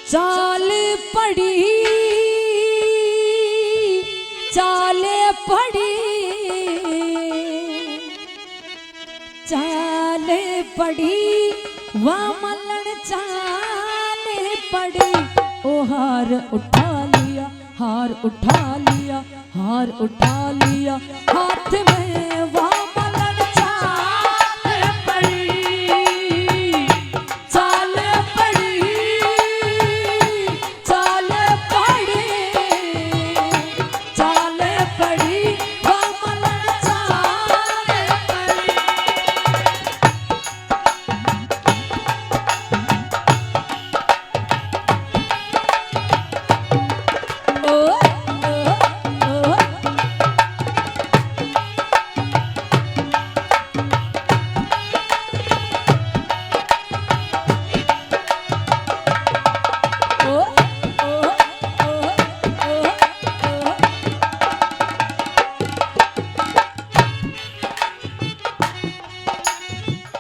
चाल पड़ी चाल पड़ी चाल पड़ी वह मलन चाल पड़ी। ओ हार उठा लिया हार उठा लिया हार उठा लिया हाथ में वह मलन चाल पड़ी चाल पड़ी चाल पड़ी चाल पड़ी वह मलन चाल पड़ी।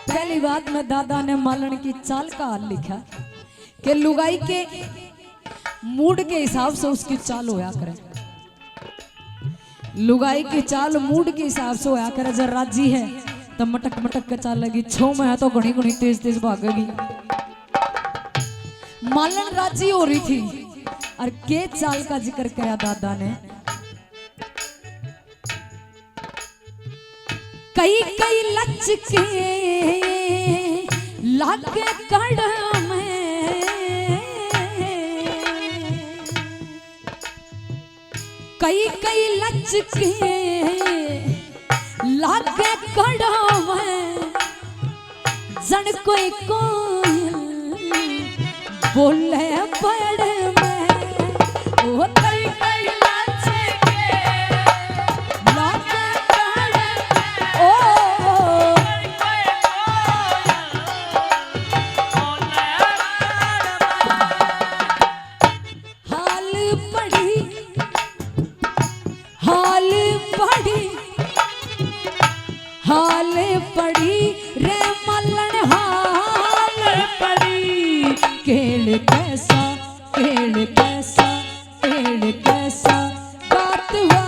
पहली बात में दादा ने मालन की चाल का हाल लिखा कि लुगाई के मूड के हिसाब से उसकी चाल होया करे। लुगाई की चाल मूड के हिसाब से होया करे। जब राजी है तो मटक मटक के चाल लगी, छो में है तो घनी घनी तेज तेज भागेगी। मालन राजी हो रही थी और के चाल का जिक्र किया दादा ने। कई कई लच के लागे कड़ में कई कई लच के लागे कड़ में जन कोई बोले पड़ में। ओ कई कई लच के लागे कड़ ओ हाल पड़ी हाल पड़ी हाल पड़ी रे मलन हाल पड़ी। केड़ कैसा केड़ कैसा केड़ कैसा बात हुआ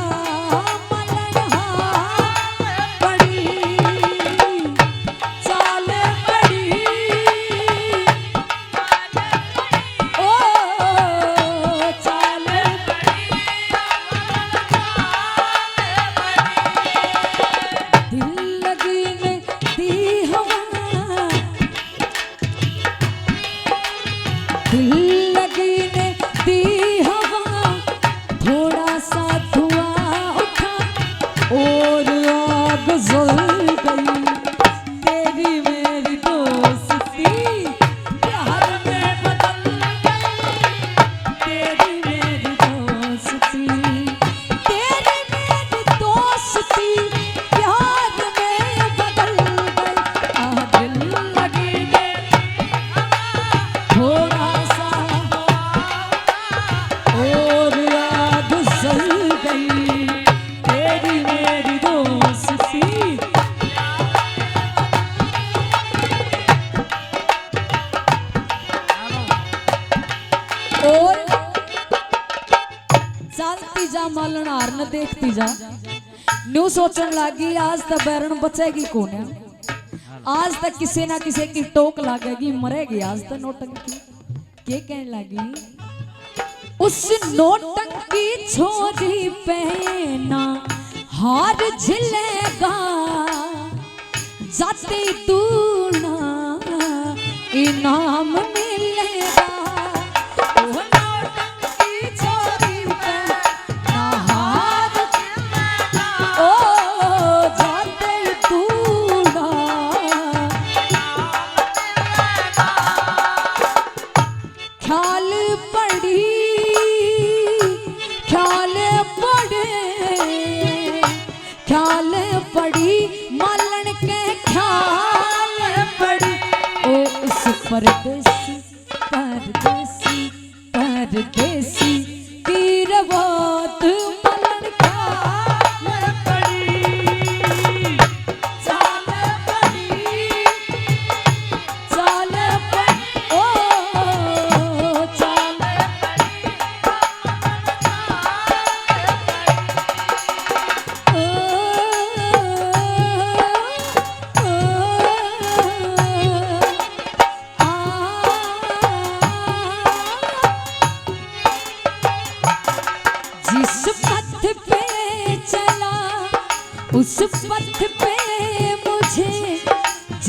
मलन हाल पड़ी चाल पड़ी ओ चाल दिल लगने दी हवा दिल लगने दी हवा थोड़ा सा धुआं उठा और आग जल गई। तेरी मेरी दोस्ती प्यार में बदल गई। तेरी मेरी दोस्ती तेरी मेरी दोस्ती प्यार में बदल गई। आ दिल लगने थोड़ा सा और आग जल गई। तेरी मेरी दोस्ती और चलती जा मालन हार न देखती जा। न्यू सोचन लगी आज तक बैरन बचेगी कौन है। आज तक किसी ना किसी की टोक लागेगी मरेगी आज तक नौटंकी। के कहने लगी उस नौटंकी छोरी पे ना हार झिलेगा जाते तू ना इनाम मिलेगा। ओ नौटंकी छोरी पे ना हार झिलेगा ओ जाते तू ना ख्याल पड़ी ख्याल पड़े ख्याल पड़ी मालन के ख्याल पड़ी। ओ उस परदेसी परदेसी परदेसी तीर बात मालन ख्याल पड़ी चाल पड़ी चाल पड़ी ओ चाल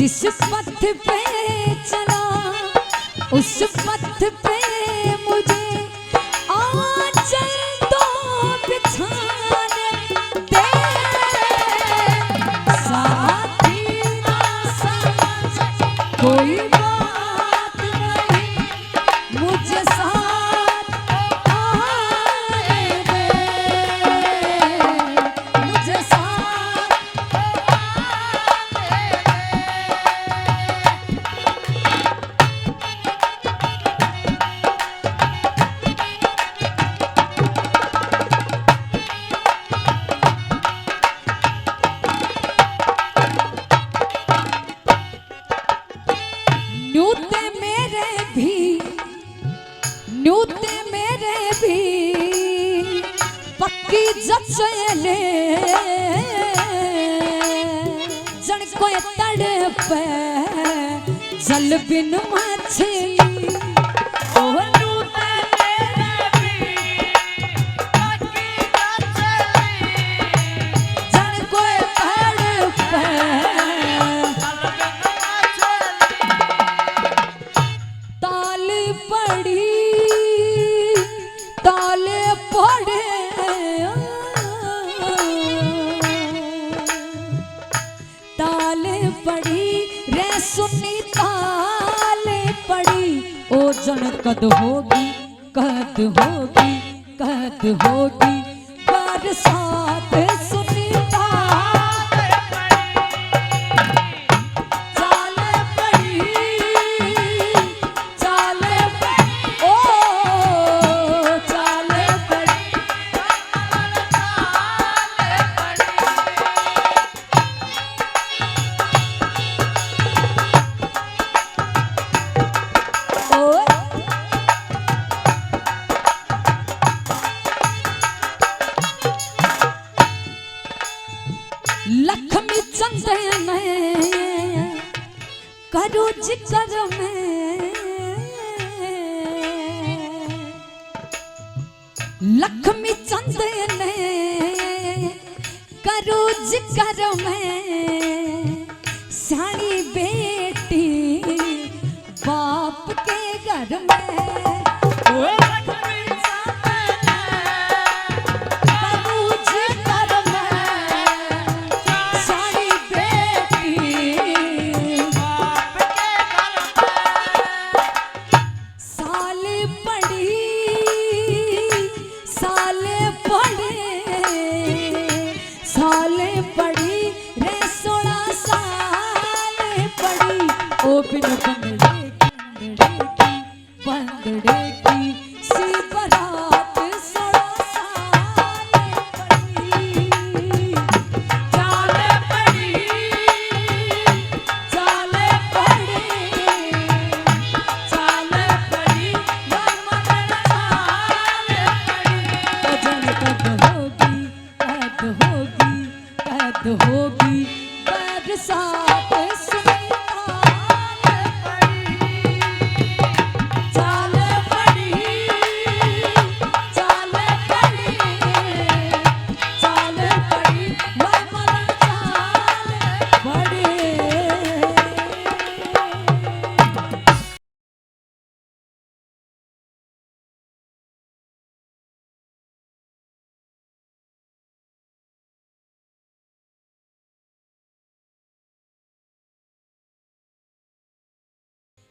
जिस पथ पे चला उस पथ पे मुझे आंचल तो बिछाने दे, साथी ना समझ कोई बात नहीं, मुझे साथ आने दे, मुझे साथ न्यूते मेरे भी पक्की जचले, जन कोई तड़पे जल बिन मछली, ओ न्यूते मेरे भी पक्की जचले, जन कोई तड़पे ताल पड़ी ताले पड़े, ताले पड़ी रे सुनी ताले पड़ी, ओ जन कद होगी कद होगी कद होगी बरसात सुनी ताले पड़ी, चाले पड़ी, ओ चाले पड़ी, ओ लक्ष्मी चंदन करो जिक्र में, लक्ष्मी चंदन करो जिक्र में, सारी बेटी बाप के घर में, ओ लक्ष्मी चंदन करो जिक्र में, सारी बेटी बाप के घर में, साल पड़ी साले पड़े साले पड़ी रे 16 साल पड़ी, ओ बिन बंदड़े की सी बरात 16 साल पड़ी, चाले पड़ी चाले पड़ी चाले पड़ी मन चाले पड़ी, जन कद होगी बरसात सुनी चाले पड़ी, चाले पड़ी चाले पड़ी मन चाले पड़ी।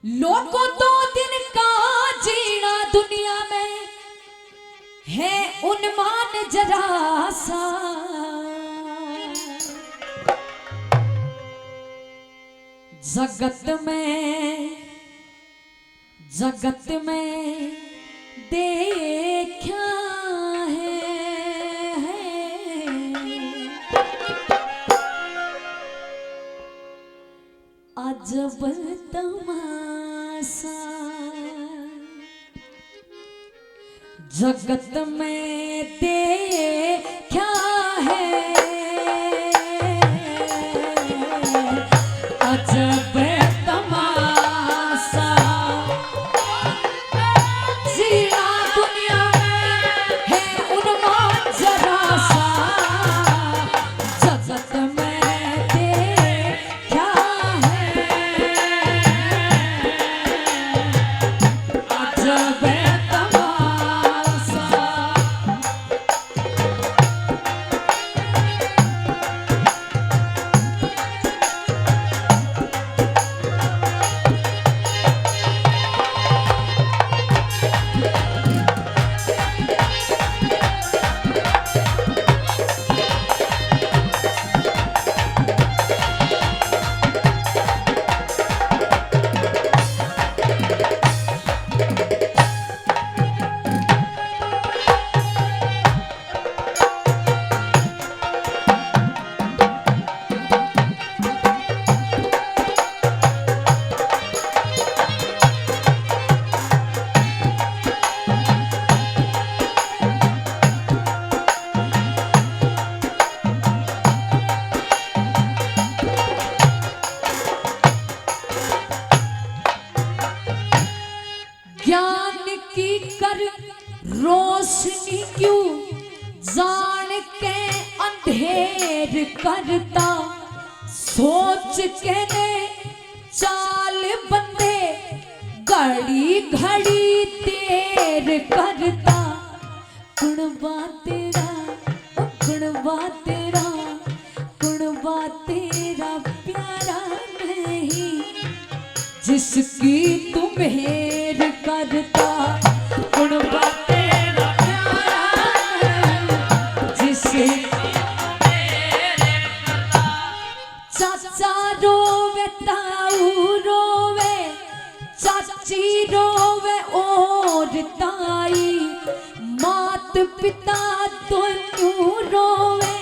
लोगों 2 दिन का जीना दुनिया में है उन्मान जरा सा, जगत में देखा है अजब तमाशा, जगत में देखा है अजब तमाशा, जीना दुनिया में है उन्मान जरा सा, जगत में देखा है की कर रोशनी क्यों जान के अंधेर करता, सोच के ने चाल बंदे घड़ी घड़ी देर करता। कुणबा तेरा कुणबा तेरा कुणबा तेरा प्यारा नहीं, जिसकी तू मेहर करता। कुणबा तेरा प्यारा नहीं, जिसकी चाचा रोवे ताऊ रोवे, चाची रोवे और ताई, मात पिता दोनों रोवे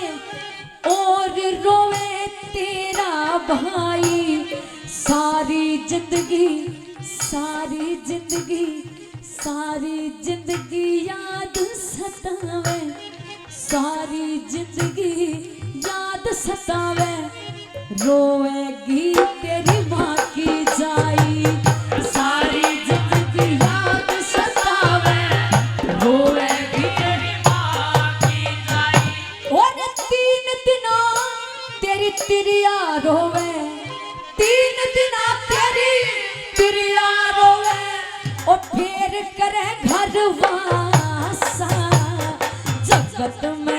और रोवे तेरा भाई। सारी जिंदगी सारी जिंदगी सारी जिंदगी याद सतावे, सारी जिंदगी याद सतावे, रोएगी तेरी माँ की जाई। सारी जिंदगी याद सतावे, रोएगी तेरी माँ की जाई। और 3 दिनों तेरी तिरिया रोवे, 3 दिना तेरी तिरिया रोवे, और फिर करे घर वासा। जगत में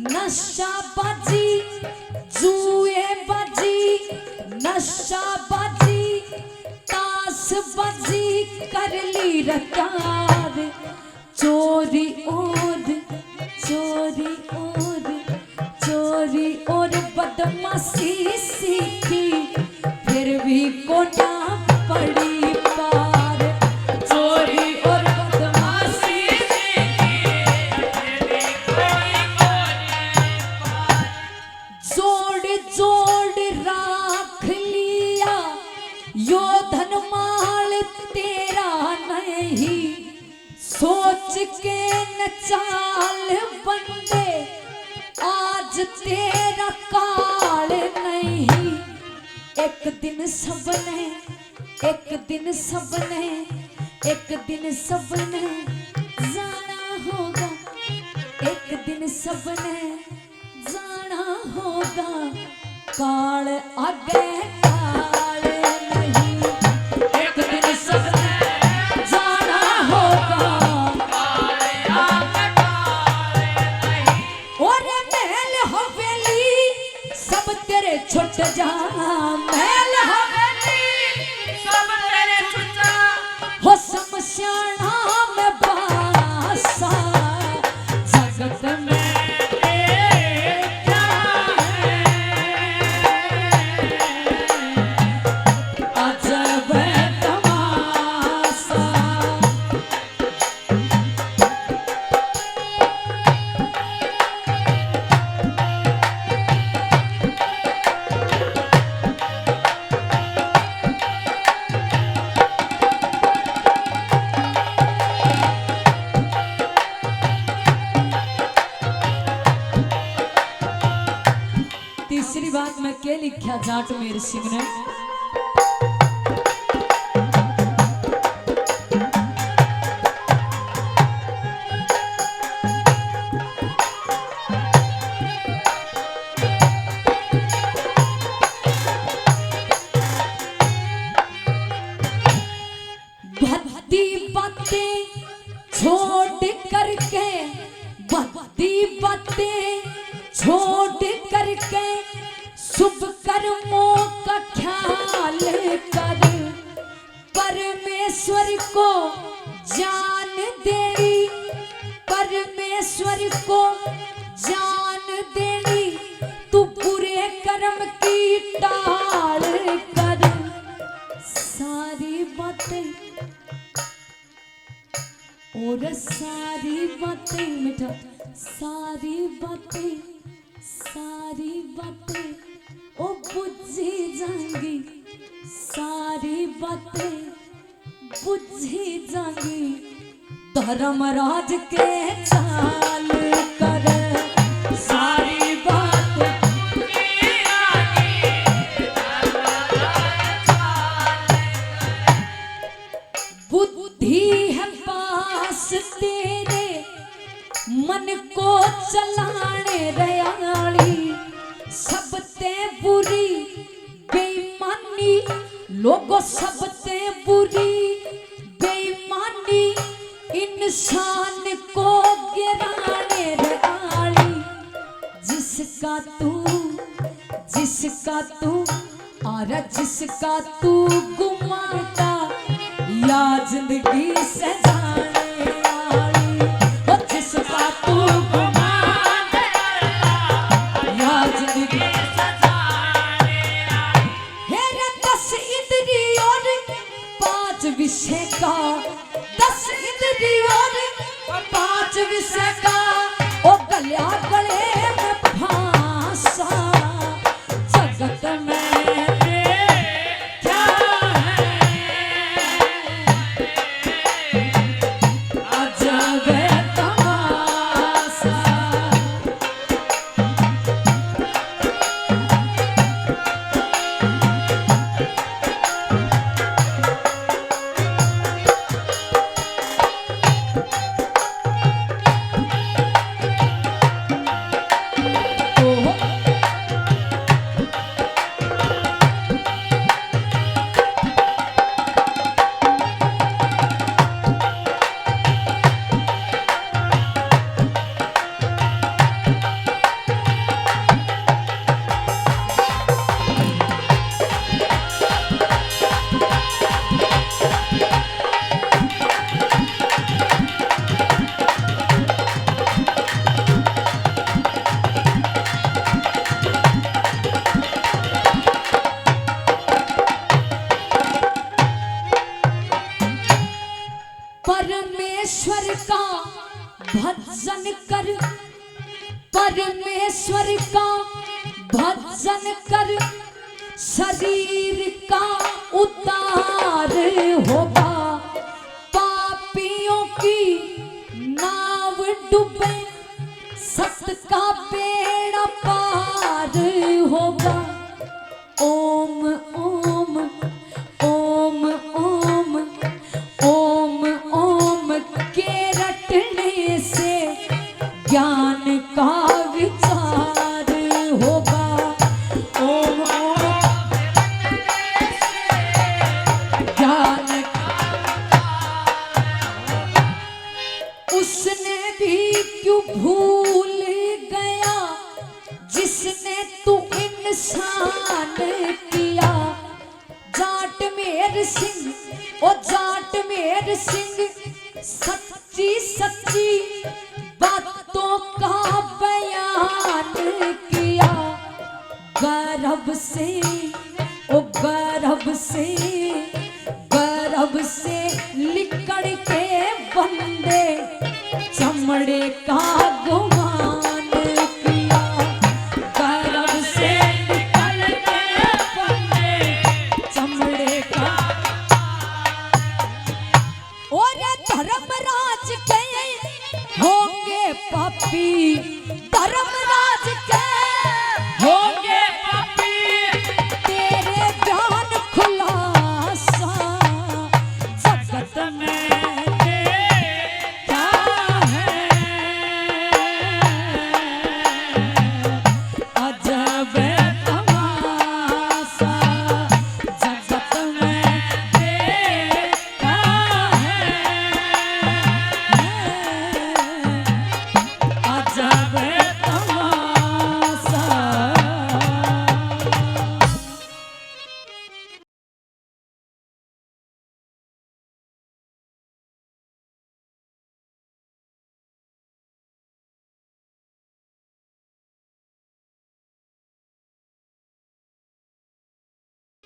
नशाबाजी जुएबाजी नशाबाजी ताशबाजी कर ली रकार। चोरी और चोरी और चोरी और बदमाशी सीखी, फिर भी कोना पड़ी पार। चोरी और बदमाशी जोड़ जोड़ राख लिया यो धन माल तेरा नहीं। सोच के न चाल बंदे आज तेरा काल नहीं। एक दिन सबने एक दिन सबने एक दिन सबने जाना होगा। एक दिन सबने जाना होगा। काल आगे काल नहीं। एक दिन सबने जाना होगा। काल आगे काल नहीं। और महल हवेली सब तेरे छुट जा। महल हवेली सब तेरे छुट जा। हो शमशाना में बासा जगत में तीसरी बात मैं क्या लिखा जाट मेरे सिंह ने। छोड़ करके शुभ कर्मों का ख्याल कर, परमेश्वर को जान देनी, परमेश्वर को जान देनी, तू बुरे कर्म की टाल कर। सारी बातें और सारी बातें मिठा, सारी बातें ओ बुझी जाएंगी, सारी बातें बुझी जाएंगी, धर्मराज के चाल कर। सारी बातें बुद्धि है पास तेरे, मन को चलाने रयाली, सबते बुरी बेईमानी, लोगों सबते बुरी बेईमानी, इंसान को गिराने रयाली। जिसका तू और जिसका तू गुमाता, या जिंदगी से जाने वाली, और जिसका तू गुमाता, या जिंदगी से जाने वाली। हेरे 10 इंद्री और 5 विषय का, 10 इंद्री और 5 विषय का, ओ गल्या गले में फांसा, जगत में परमेश्वर का भजन कर, परमेश्वर का भजन कर, शरीर का उद्धार होगा। पापियों की नाव डूबे, सत्य का बेड़ा पार होगा। ओम ओम ओम ओम ओम ओम के रटने से ज्ञान का विचार होगा। ओम ओम ज्ञान का, उसने भी क्यों भूल गया जिसने तू इंसान किया। जाट मेर सिंह, ओ जाट मेर सिंह, सच्ची सच्ची बातों का बयान किया। गर्भ से, ओ गर्भ से, गर्भ से लिकड़ के बंदे चमड़े का गुमान किया। गर्भ से निकल के बंदे चमड़े का, और धर्मराज के होंगे पापी, धर्मराज के होंगे पापी, तेरे ध्यान खुला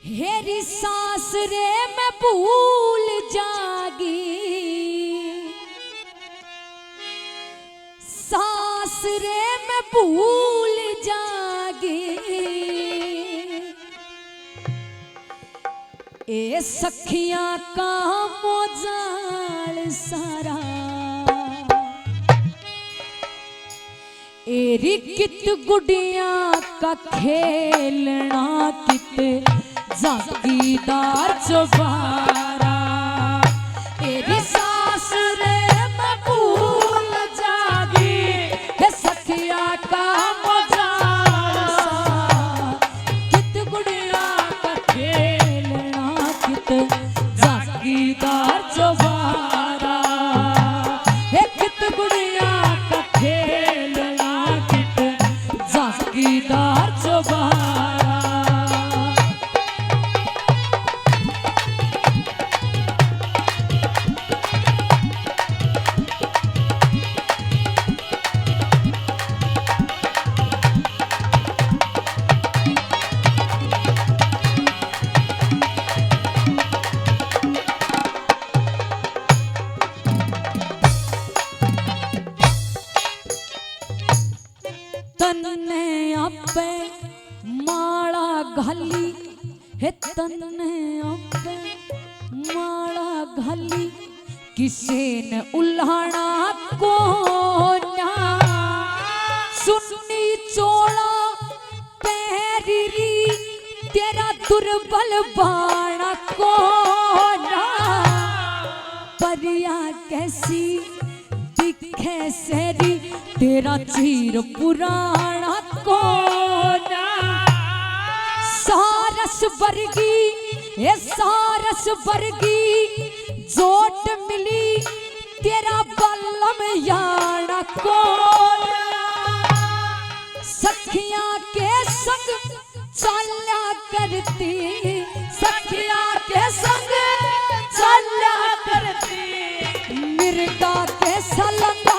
हेरी सास रे मैं भूल जागी, सास रे मैं भूल जागी, ए सखियां का मोजाल सारा, एरी कित गुड़िया का खेलना कित जागीदार चौबारा, एरी सास रे मैं भूल जागी, हे सखिया का मोजाल सारा, कित गुड़िया का खेलना कित जागीदार चौबारा, हे कित गुड़िया का खेलना कित जागीदार चौबारा। तन्ने आपे माला घाली, हे तन्ने आपे माला घाली, किसे न उल्हाना को ना, सुन्नी चोला पैरी तेरा दुर्बल बाणा को ना, परिया कैसी दिखे सेरी तेरा चीर पुराना कोना, सारस वर्गी ये सारस वर्गी जोट मिली तेरा बल्लम याना कोना, सखियां के संग चल्या करती, सखियां के संग चल्या करती, मिर्गा के सलंगा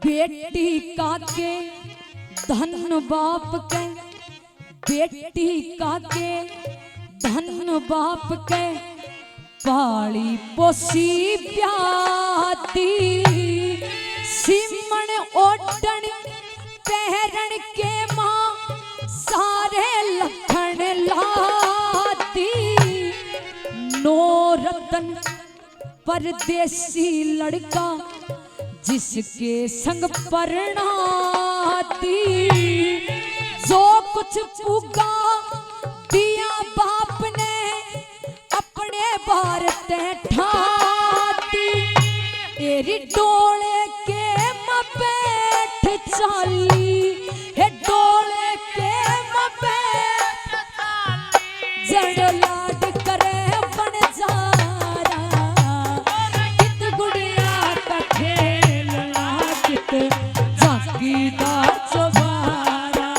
बेटी काके धन बाप के, बेटी काके धन बाप के, पाली पोसी ब्याती, सिमण ओटन पहरण के मां सारे लखन लाती, नो रतन परदेसी लड़का जिसके संग परणाती, जो कुछ पुगा दिया बाप ने अपने बार ठाती, तेरी डोले के मपेठ चाली, हे डोले के मपेठ जड़ लाड करे बन जारा, कित गुड़िया का खेलना कित जागीदार चौबारा,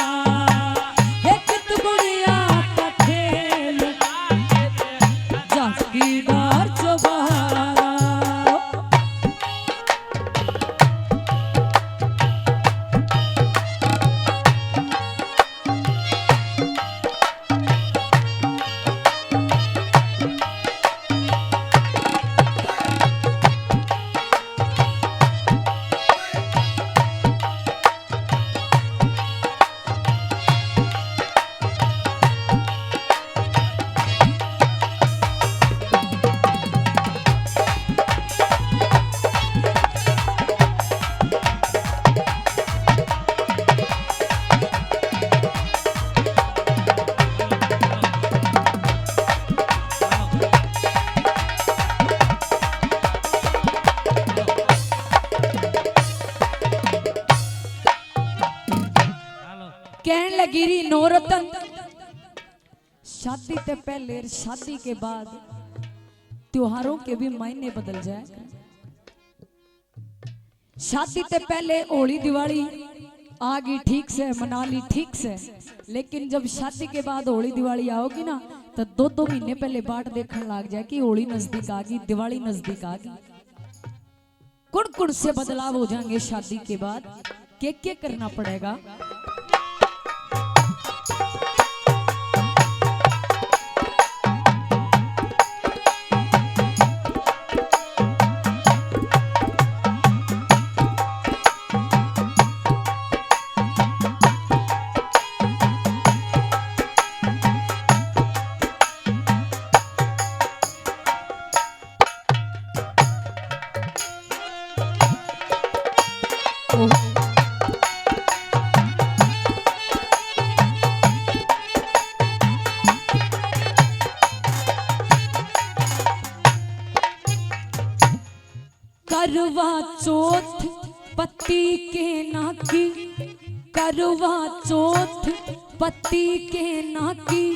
हे कित गुड़िया का खेलना जागीदार चौबारा। शादी से पहले और शादी के बाद त्योहारों के भी मायने बदल जाए। शादी से पहले होली दिवाली आ गई ठीक से, मना ली ठीक से, लेकिन जब शादी के बाद होली दिवाली आओगी ना तो 2-2 महीने पहले बाट देखने लग जाए कि होली नजदीक आ गई, दिवाली नजदीक आ गई। कुड़ से बदलाव हो जाएंगे शादी के बाद। क्या करना पड़ेगा? करवा चौथ पति के नाकी, करवा चौथ पति के नाकी,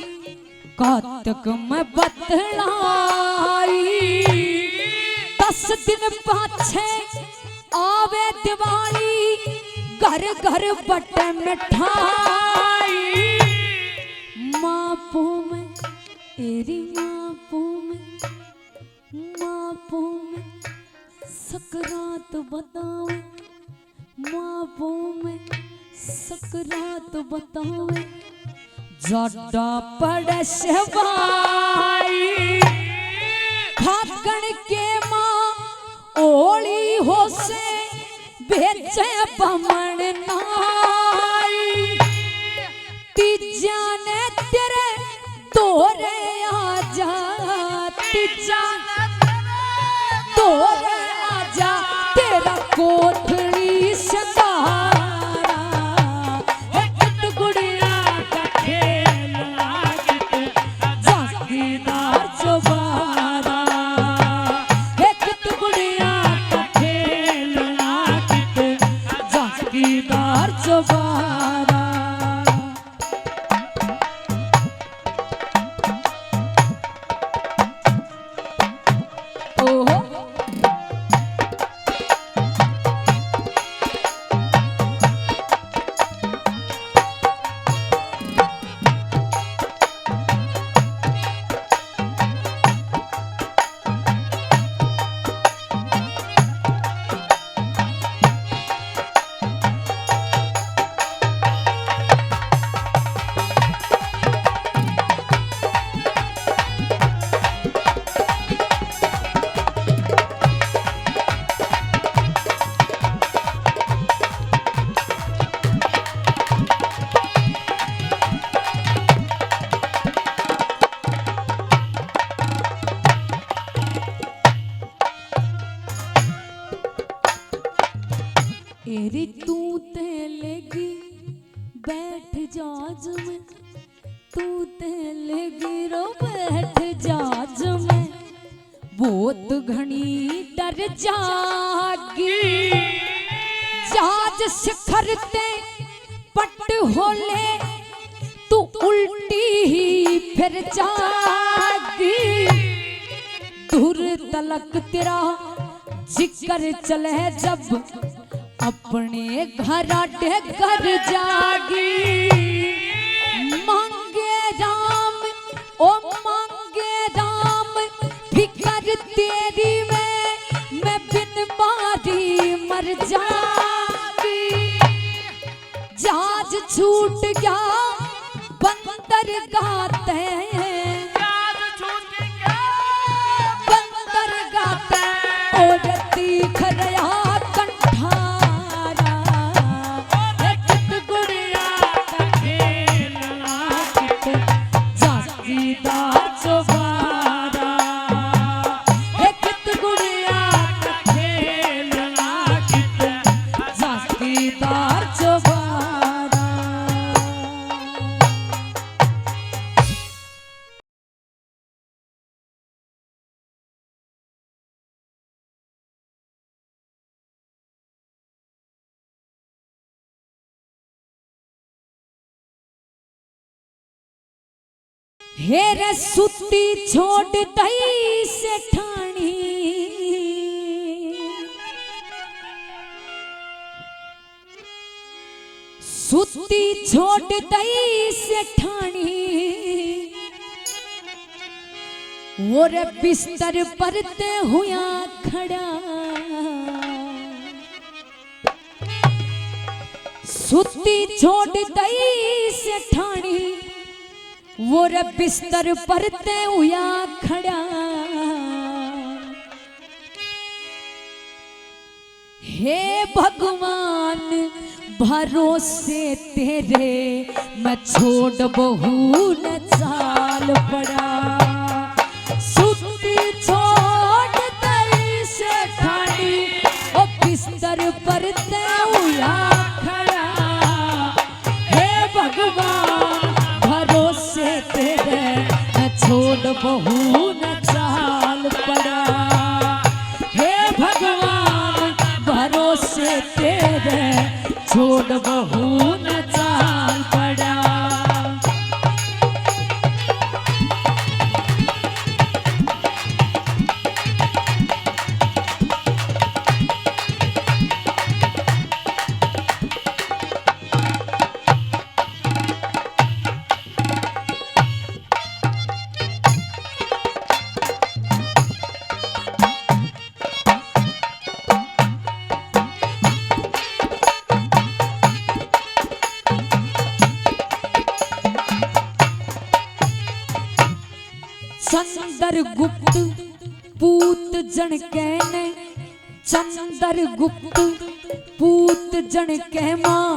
कातक में बतलाई। 10 दिन पाछे आवे दिवाली, घर घर बटे मिठाई। मापो में एरी मापो में सकरात बतावे, मापो में सकरात बतावे। जाडा पड़े शवाई, फागण के माँ ओली हो से भेजे बमन नाई। तीजा ने तेरे तोरे आजा, तीजा तोरे आजा, तेरा कोठड़ी सतारा। एक गुड़िया का खेलना जागीदार चौबारा, एक गुड़िया का खेलना जागीदार चौबारा। एरी तू ते लेगी बैठ जाज में, तू ते लेगी रो बैठ जाज में। बहुत घनी डर जागी, जाज शिखरते पट होले, तू उल्टी ही फिर जागी। दूर तलक तेरा जिक्र चले जब अपने घर घर जागी। मांगे राम ओ मांगे राम, फिकर तेरी में मैं बिन मारी मर जागी। जहाज छूट गया बंदर गाते हैं, बंदर गाते और तीख रहा हेरे सुती छोड़ दई से ठाणी सुती छोड़ दई से ठाणी और बिस्तर परते हुआ खड़ा सुती छोड़ दई से ठाणी वो रे बिस्तर परते हुआ खड़ा हे भगवान भरोसे तेरे मैं छोड़ बहू न चाल पड़ा सुती छोड़ दई से ठाणी ओ बिस्तर परते हुआ खड़ा हे भगवान भरोसे तेरे मैं छोड़ बहू न चाल पड़ा हे भगवान भरोसे तेरे छोड़ बहू न चाल पड़ा। चंद्रगुप्त पूत जन कहने चंद्रगुप्त पूत जन कह मां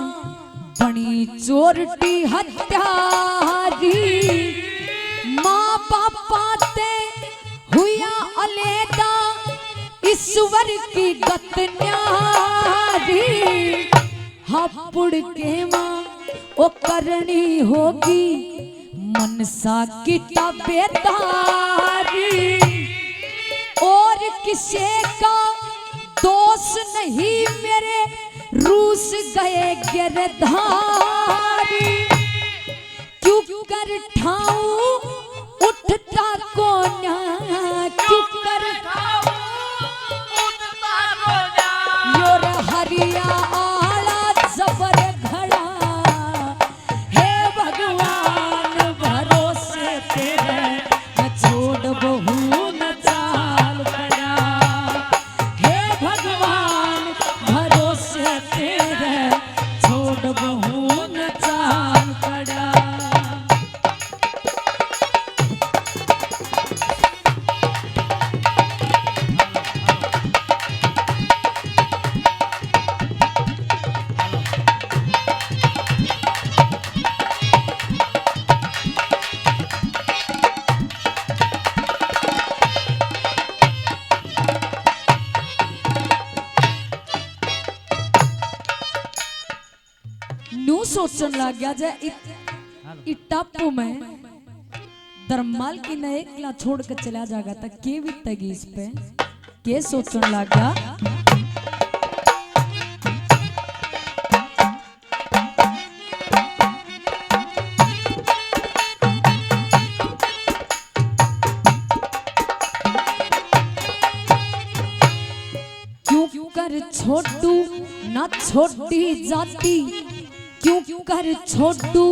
बनी चोरटी हत्यारी मां बापा ते हुआ अलेदा ईश्वर की गत न्यारी हपुड़ के मां ओ करनी होगी मनसा की तबेदारी और किसी का दोष नहीं मेरे रूस गए गिरधारी क्यों कर ठाऊ उठता को ना क्यों कर ठाऊ उठता को ना योर हरिया आला जबर घड़ा हे भगवान भरोसे तेरे मैं छोड़ बहू न चाल पड़ा हे भगवान भरोसे तेरे छोड़ बहू न चाल पड़ा। न्यू सोचन लग गया जे टापू में दरमाल की न एकला छोड़ कर चला जाएगा तक के बीतेगी इस पे के सोचन लग गया क्यों कर छोटू ना छोटी जाती क्यों कर छोटू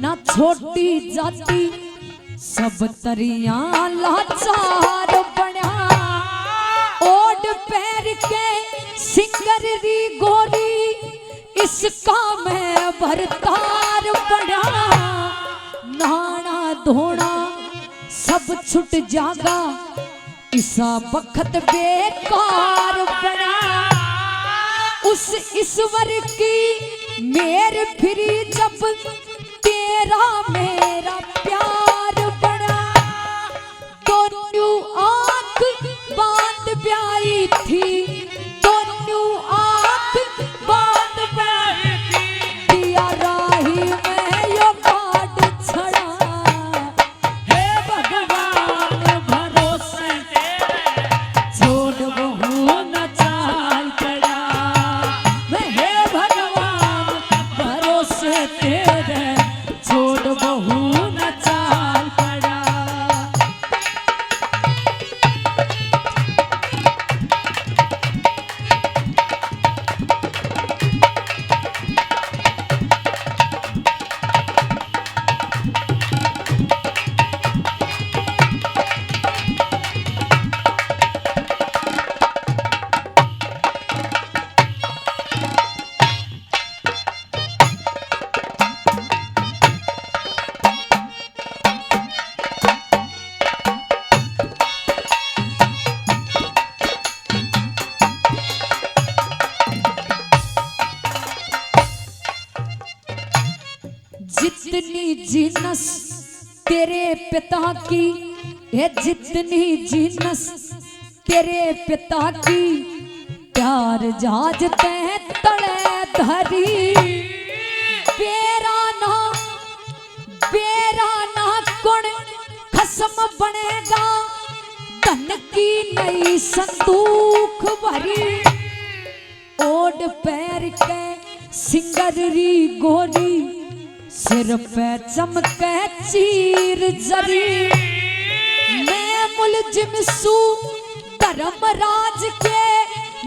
ना छोटी जाती सब तरिया लाचार बना ओड पैर के सिंगर री गोरी इसका मैं भरतार बना नहाना धोना सब छुट जागा इसा बखत बेकार बना उस ईश्वर की मेर फिरी जब तेरा मेरा प्यार बड़ा दोनों आंख बांध ब्याई थी दोनों आंख बांध ब्याई थी दिया राही में यो काट छड़ा हे भगवान भरोसे तेरे छोड़ बहू न चाल पड़ा मैं हे भगवान भरोसे तेरे छोड़ बहू जीनस तेरे पिता की है जितनी जीनस तेरे पिता की प्यार जाज ते तले धरी बेरा ना कुण खसम बनेगा धन की नई संदूक भरी ओढ़ पैर के सिंगरी गोरी सिर पे चमके चीर जरी मैं मुलजिम सू धर्मराज के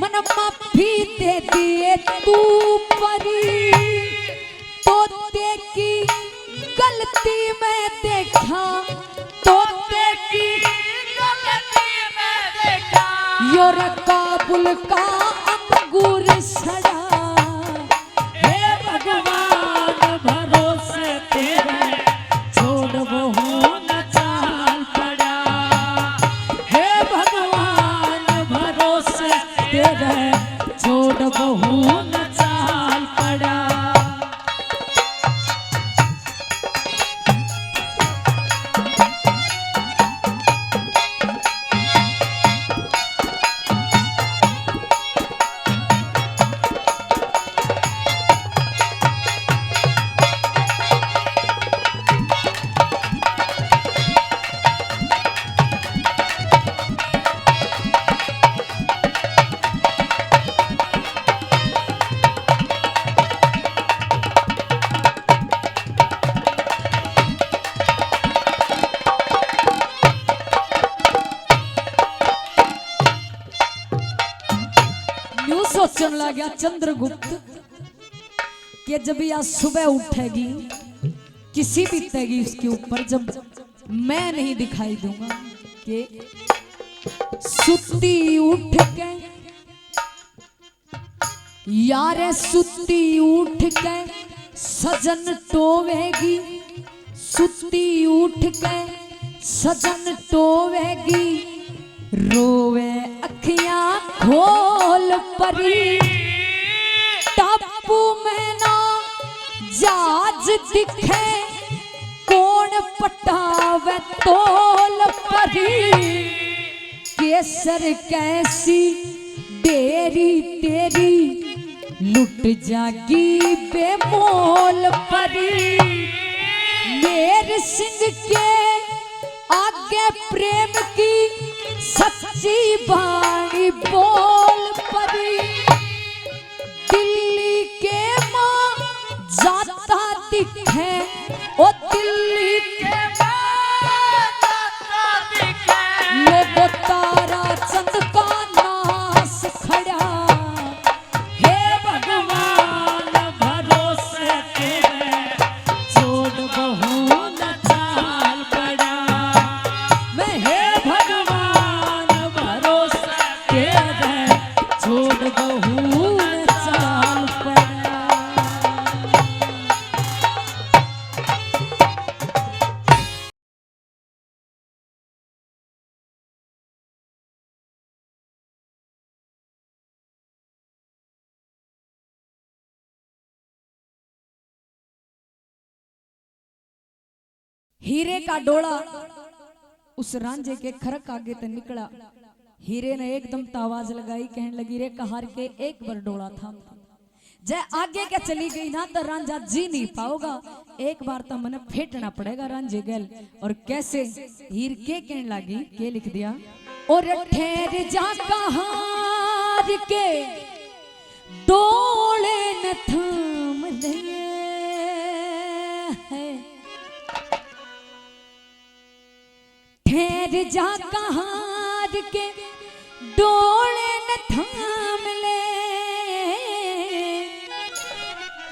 मन माफी दे दिए तू परी तोते की गलती में देखा तोते की गलती में देखा योर काबुल का अंगूर सड़ा हे भगवान भरोसे तेरे छोड़ बहू न चाल पड़ा हे भगवान भरोसे तेरे छोड़ बहू न चाल पड़ा। सोचने लगा चंद्रगुप्त कि जब यह सुबह उठेगी किसी भी तेगी उसके ऊपर जब मैं नहीं दिखाई दूंगा कि सुती उठ के यारे सुती उठ के सजन टोवेगी सुती उठ के सजन टोवेगी रोवे अखियां खोल परी टापू में ना जाज दिखे कौन पटावे तोल परी केसर कैसी डेरी तेरी लुट जागी बेमोल परी मेर सिंह के आगे प्रेम की सच्ची बाणी बोल परी दिल्ली के मां जाता दिखे ओ दिल्ली के मां जाता दिखे लोगो तारा चंद का नास खड़ा हे भगवान भरोसे तेरे छोड़ बहू न चाल पड़ा मैं हे छोड़ बहू चाल पड़ा। हीरे का डोला उस रांझे के खरक आगे तक निकला हीरे ने एकदम आवाज लगाई कहने लगी रे कहार के एक बार डोला थाम जय आगे क्या चली गई ना तो रांझा जी नहीं पाओगा एक बार तो मन फेटना पड़ेगा रांझे गल और कैसे हीर के कहने लगी के लिख दिया और ठहर जा कहार के डोले न थाम ले ठहर जा कहार के डोले न थाम ले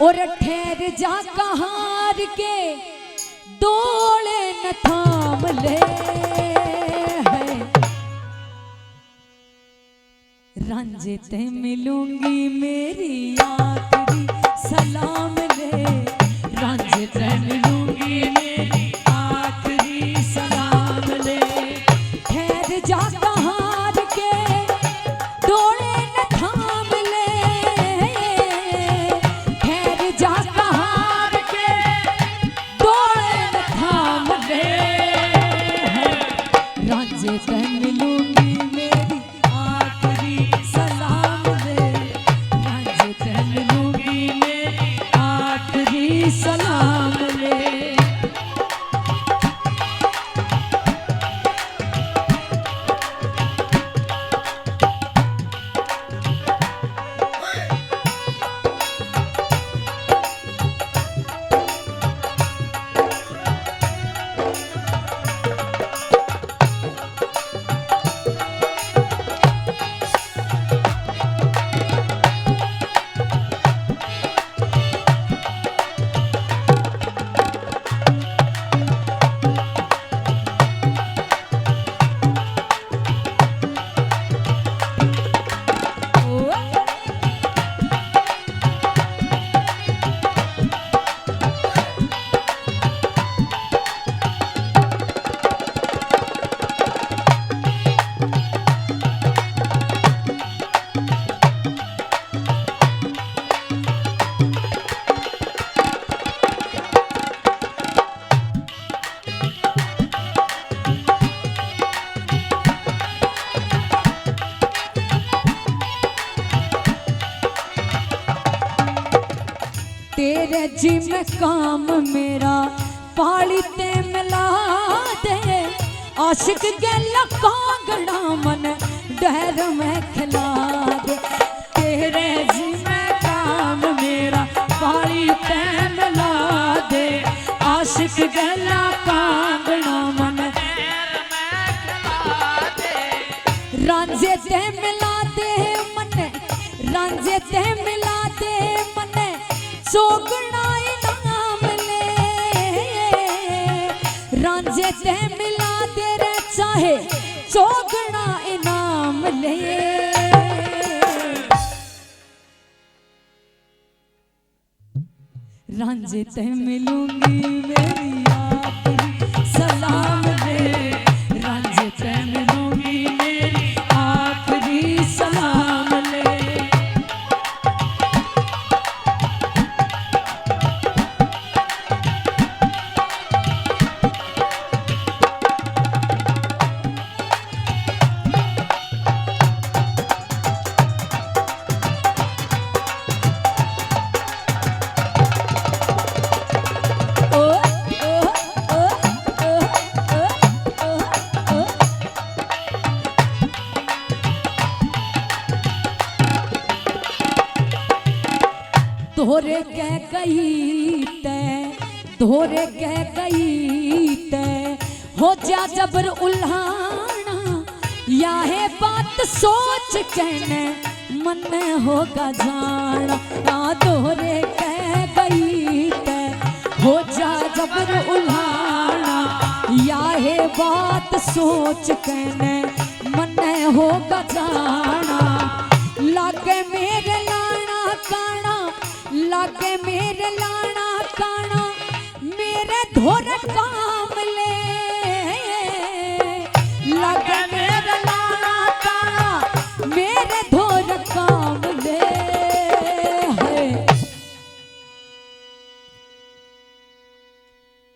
और ठहर जा कहार के डोले न थाम ले रांझे ते मिलूंगी मेरी आखिरी सलाम ले रांझे ते मिलूंगी मेरी आखिरी सलाम ले ठहर जा कहार के डोले न थाम ले ठहर जा कहार के डोले न रांझे ते मिलूंगी मेरी आखिरी सलाम ले, रांझे ते मिलूंगी मेरी आखिरी सलाम ले। तेरे जी में काम मेरा पाली ते मिला दे, आशिक गैला कांगड़ा मन डहर में खिला दे। तेरे जी में काम मेरा पाली ते मिला दे, आशिक गैला कांगड़ा मन डहर में खिला दे। रांझे ते मिला दे मन, रांझे ते मिला दे मन, चौगना इनाम ले। रांझे ते मिला दे रे चाहे चौगना इनाम ले। रांझे ते मिलूंगी मेरी आखिरी सलाम ले, रांझे ते मिलूंगी मेरी आखिरी सलाम ले। धोरे कह गई ते, धोरे कह गई ते, हो जा जबर उल्हाना, या है बात सोच कहने मन होगा जाना। धोरे कह गई ते, हो जा जबर उल्हाना, या है बात सोच कहने मन होगा जाना। लागे मेरे लाना काना, लागे मेरे लाना काना, मेरे धोर काम ले। लागे मेरे लाना काना, मेरे धोर काम ले।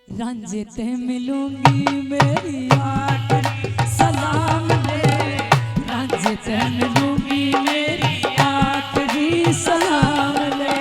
रांझे ते मिलूंगी मेरी आखिरी सलाम ले, रांझे ते मिलूंगी मेरी आखिरी सलाम ले।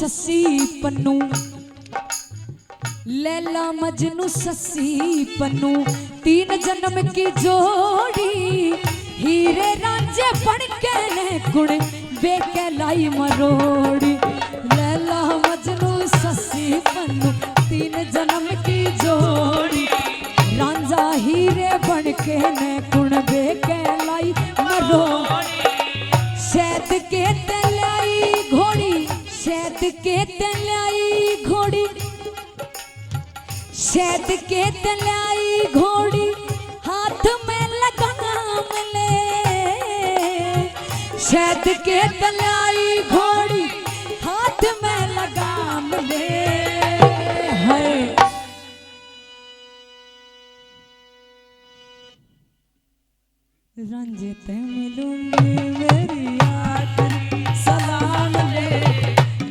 ससी पन्नू, लैला मजनू ससी पन्नू, 3 जन्म की जोड़ी, हीरे रांझे बन के ने गुण बेके लाई मरोड़ी। लैला मजनू ससी पन्नू, 3 जन्म की जोड़ी, रांझा हीरे बन के ने गुण बेके लाई मरोड़ी। शहद के तलाई घोड़ी, शहद के तलाई घोड़ी, शहद के तलाई घोड़ी, हाथ में लगाम ले। शहद के तलाई घोड़ी, हाथ में लगाम ले। है रांझे ते मिलूंगी मेरी आखिरी सलाम ले,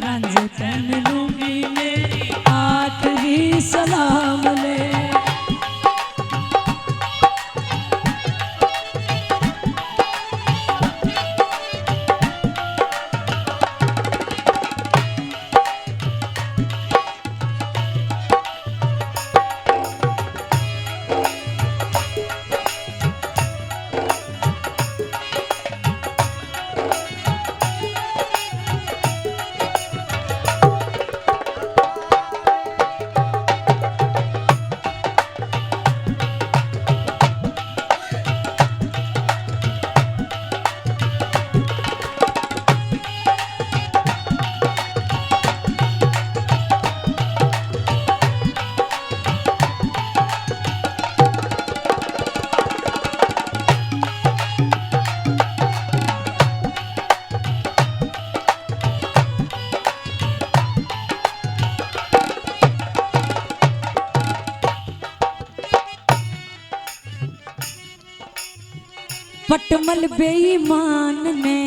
रांझे ते मिलूंगी मेरी आखिरी सलाम ले। पटमल बेईमान ने,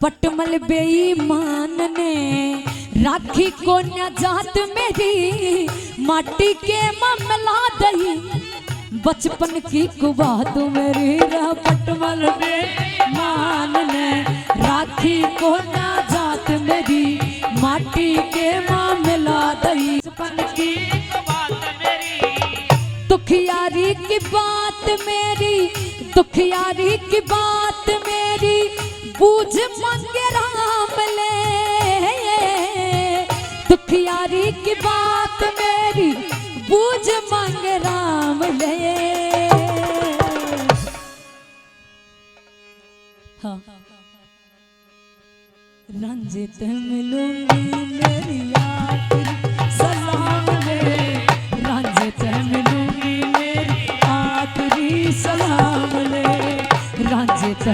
पटमल बेईमान ने, राखी को न जात मेरी, माटी के मामला दही, बचपन की कुबात मेरी। पटमल बेईमान ने, राखी को न जात मेरी, माटी के मामला दही, बचपन की दुखियारी की बात मेरी, दुखियारी की बात मेरी, बूझ मांगे राम ले। दुखियारी की बात मेरी, बूझ मांगे राम ले। हाँ रांझे ते मिलूंगी मेरी आखिरी सलाम ले, रांझे ते मिलूंगी मेरी आखिरी सलाम ले, रांझे ते